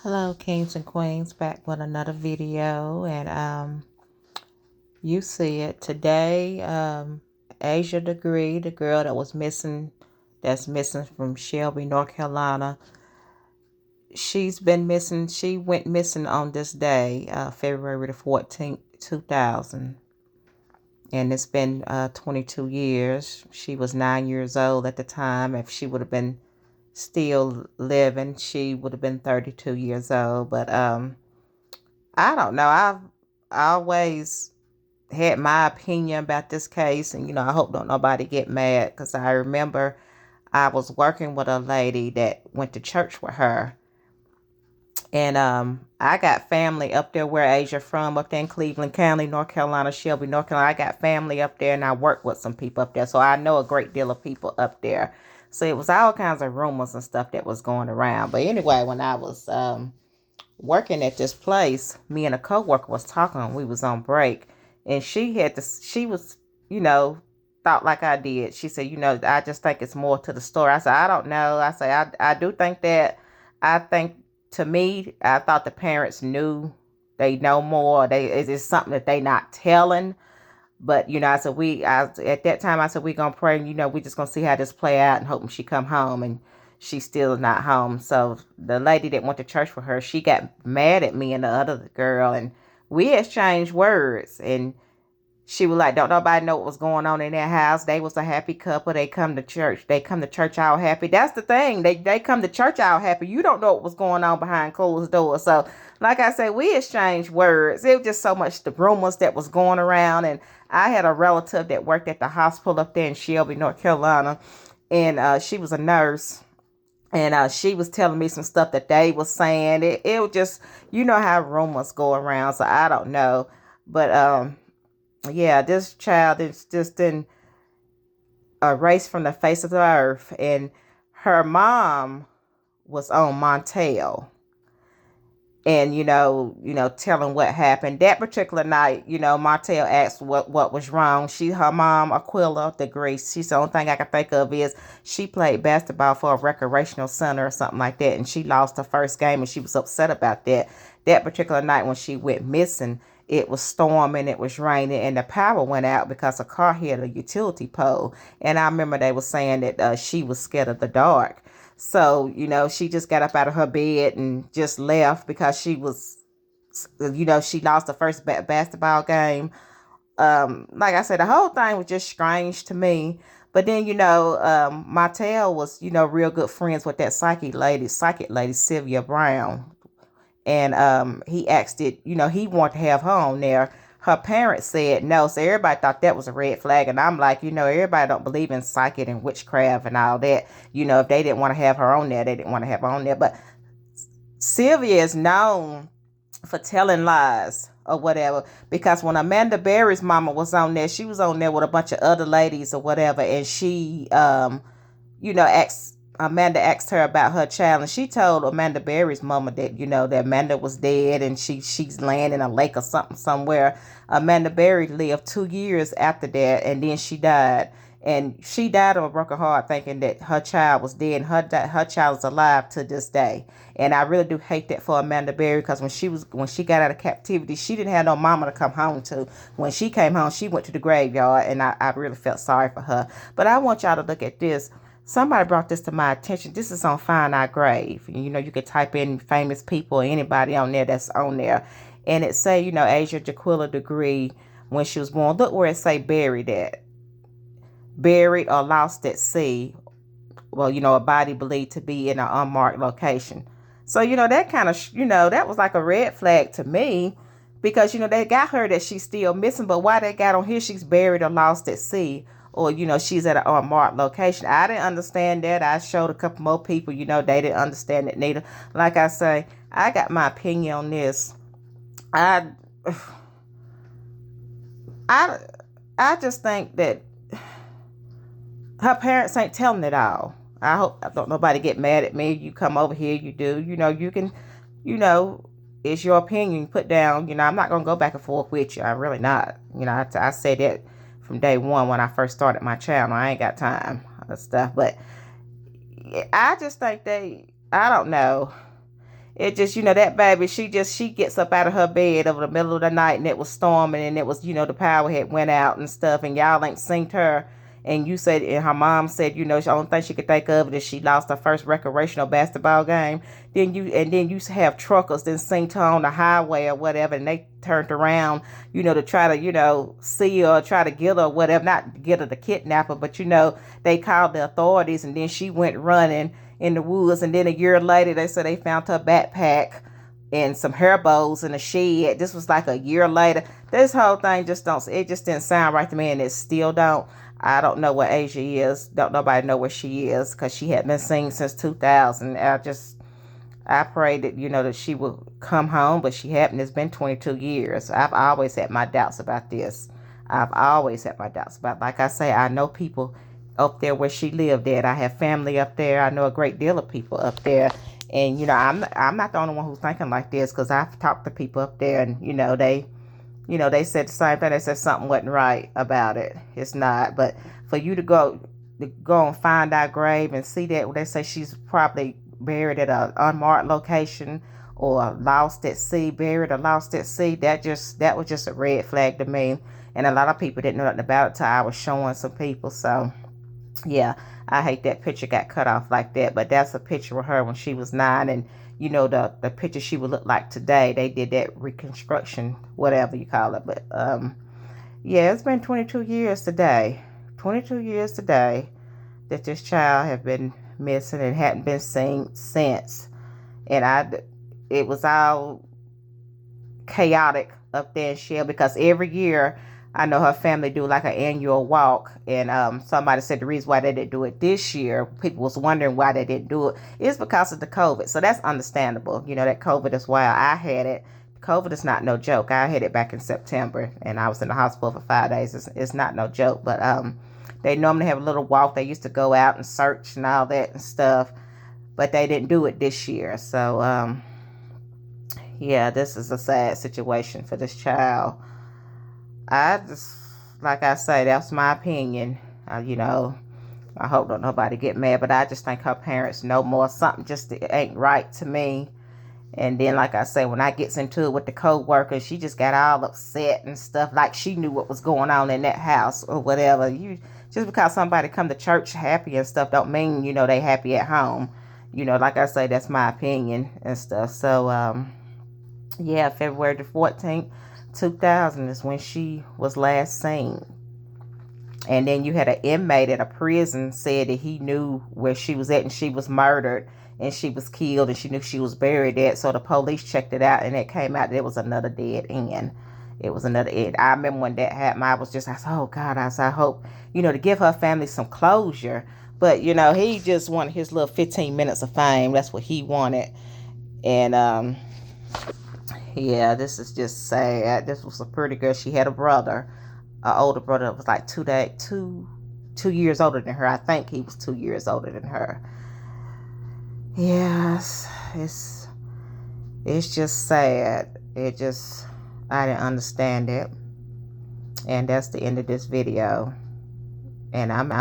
Hello, kings and queens, back with another video, and you see it today. Asia Degree, the girl that was missing, that's missing from Shelby, North Carolina. She's been missing. She went missing on this day, February the 14th, 2000, and it's been 22 years. She was 9 years old at the time. If she would have been still living, she would have been 32 years old. But I don't know. I've always had my opinion about this case, and I hope don't nobody get mad because I remember I was working with a lady that went to church with her, and I got family up there where Asia from, up there in Cleveland County, North Carolina, Shelby, North Carolina. I got family up there, and I work with some people up there, so I know a great deal of people up there. So it was all kinds of rumors and stuff that was going around. But anyway, when I was working at this place, me and a coworker was talking. We was on break, and she was, thought like I did. She said, I just think it's more to the story. I said, I don't know. I say, I do think that. I think, to me, I thought the parents knew. They know more. It's something that they not telling. But I said at that time I said we gonna pray. And, we just gonna see how this play out and hoping she come home. And she's still not home. So the lady that went to church with her, she got mad at me and the other girl, and we exchanged words. And she was like, "Don't nobody know what was going on in their house. They was a happy couple. They come to church. They come to church all happy." That's the thing. They come to church all happy. You don't know what was going on behind closed doors. So, like I said, we exchanged words. It was just so much the rumors that was going around. And I had a relative that worked at the hospital up there in Shelby, North Carolina, and she was a nurse. And she was telling me some stuff that they was saying. It was just, how rumors go around. So I don't know. But yeah, this child is just in erased from the face of the earth. And her mom was on Montel, and telling what happened that particular night. Montel asked what was wrong. Her mom, Aquila Degree, she's the only thing I can think of is she played basketball for a recreational center or something like that, and she lost her first game, and she was upset about that particular night. When she went missing, it was storming, it was raining, and the power went out because a car hit a utility pole. And I remember they were saying that she was scared of the dark. So, she just got up out of her bed and just left because she was, she lost the first basketball game. Like I said, the whole thing was just strange to me. But then, Martell was, real good friends with that psychic lady, Sylvia Brown. And he asked it, he wanted to have her on there. Her parents said no, so everybody thought that was a red flag. And I'm like, everybody don't believe in psychic and witchcraft and all that. If they didn't want to have her on there, they didn't want to have her on there. But Sylvia is known for telling lies or whatever, because when Amanda Berry's mama was on there, she was on there with a bunch of other ladies or whatever, and she Amanda asked her about her child, and she told Amanda Berry's mama that that Amanda was dead, and she's laying in a lake or something somewhere. Amanda Berry lived 2 years after that, and then she died. And she died of a broken heart, thinking that her child was dead, and her child is alive to this day. And I really do hate that for Amanda Berry, because when she got out of captivity, she didn't have no mama to come home to. When she came home, she went to the graveyard, and I really felt sorry for her. But I want y'all to look at this. Somebody brought this to my attention. This is on Find Our Grave. You could type in famous people or anybody on there that's on there. And it say, Asia Jaquilla Degree, when she was born. Look where it say buried at. Buried or lost at sea. Well, a body believed to be in an unmarked location. So, that kind of, that was like a red flag to me. Because, they got her that she's still missing. But why they got on here she's buried or lost at sea? Or, she's at an unmarked location. I didn't understand that. I showed a couple more people, they didn't understand it neither. Like I say, I got my opinion on this. I I I just think that her parents ain't telling it all. I don't nobody get mad at me. You come over here, you do. You can, it's your opinion. You put down, I'm not going to go back and forth with you. I'm really not. I said that from day one when I first started my channel. I ain't got time and stuff. But I just think I don't know. it just, that baby, she gets up out of her bed over the middle of the night, and it was storming, and it was, the power had went out and stuff, and y'all ain't seen her. And you said, and her mom said, the only thing she could think of is she lost her first recreational basketball game. Then you have truckers then seen her on the highway or whatever, and they turned around, to try to, see her, or try to get her, or whatever, not get her to kidnap her, but they called the authorities, and then she went running in the woods, and then a year later they said they found her backpack and some hair bows in a shed. This was like a year later. This whole thing just didn't sound right to me, and it still don't. I don't know where Asia is. Don't nobody know where she is, because she had been seen since 2000. I prayed that, that she would come home, but she hadn't. It's been 22 years. I've always had my doubts about this. I've always had my doubts about, like I say, I know people up there where she lived at. I have family up there. I know a great deal of people up there. And, I'm not the only one who's thinking like this, because I've talked to people up there, and, they said the same thing. They said something wasn't right about it. It's not. But for you to go and find our grave and see that, they say she's probably buried at an unmarked location, or lost at sea, buried or lost at sea, that was just a red flag to me. And a lot of people didn't know nothing about it till I was showing some people. So yeah, I hate that picture got cut off like that. But that's a picture of her when she was 9, and the picture she would look like today. They did that reconstruction, whatever you call it. But yeah, it's been 22 years today. 22 years today that this child have been missing and hadn't been seen since. And it was all chaotic up there in Shell, because every year I know her family do like an annual walk, and somebody said the reason why they didn't do it this year, people was wondering why they didn't do it, is because of the COVID. So that's understandable. That COVID is why I had it. COVID is not no joke. I had it back in September, and I was in the hospital for 5 days. It's not no joke. But they normally have a little walk. They used to go out and search and all that and stuff, but they didn't do it this year. So yeah, this is a sad situation for this child. I just, like I say, that's my opinion. I hope don't nobody get mad, but I just think her parents know more. Something just ain't right to me. And then, like I say, when I gets into it with the co-worker, she just got all upset and stuff, like she knew what was going on in that house or whatever. Just because somebody come to church happy and stuff don't mean, they happy at home. Like I say, that's my opinion and stuff. So, yeah, February the 14th, 2000 is when she was last seen. And then you had an inmate at a prison said that he knew where she was at, and she was murdered, and she was killed, and she knew she was buried at. So the police checked it out, and it came out that it was another dead end. It was another end. I remember when that happened, I said, oh God, I hope, to give her family some closure. But, he just wanted his little 15 minutes of fame. That's what he wanted. And, yeah, this is just sad. This was a pretty girl. She had a brother, an older brother that was like 2 years older than her. I think he was 2 years older than her. Yes, it's just sad. I didn't understand it. And that's the end of this video. And I'm